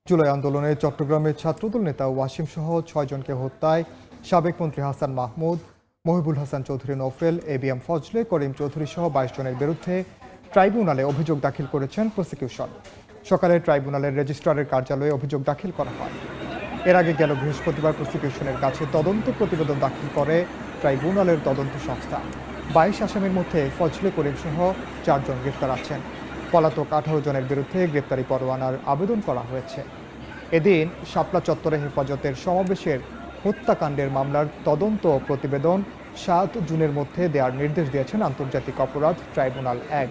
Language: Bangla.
জুলাই আন্দোলনে চট্টগ্রামের ছাত্রদল নেতা ওয়াসিম সহ ৬ জনকে হত্যায় সাবেক মন্ত্রী হাসান মাহমুদ, মহিবুল হাসান চৌধুরী নফেল, এবিএম ফজলে করিম চৌধুরী সহ ২২ জনের বিরুদ্ধে ট্রাইব্যুনালে অভিযোগ দাখিল করেছেন প্রসিকিউশন। সকালে ট্রাইব্যুনালের রেজিস্ট্রারের কার্যালয়ে অভিযোগ দাখিল করা হয়। এর আগে গেল বৃহস্পতিবার প্রসিকিউশনের কাছে তদন্ত প্রতিবেদন দাখিল করে ট্রাইব্যুনালের তদন্ত সংস্থা। ২২ আসামির মধ্যে ফজলে করিম সহ ৪ জন গ্রেফতার আছেন। পলাতক ১৮ জনের বিরুদ্ধে গ্রেপ্তারি পরোয়ানার আবেদন করা হয়েছে। এদিন শাপলা চত্বরে হেফাজতের সমাবেশের হত্যাকাণ্ডের মামলার তদন্ত প্রতিবেদন ৭ জুনের মধ্যে দেওয়ার নির্দেশ দিয়েছেন আন্তর্জাতিক অপরাধ ট্রাইব্যুনাল ১।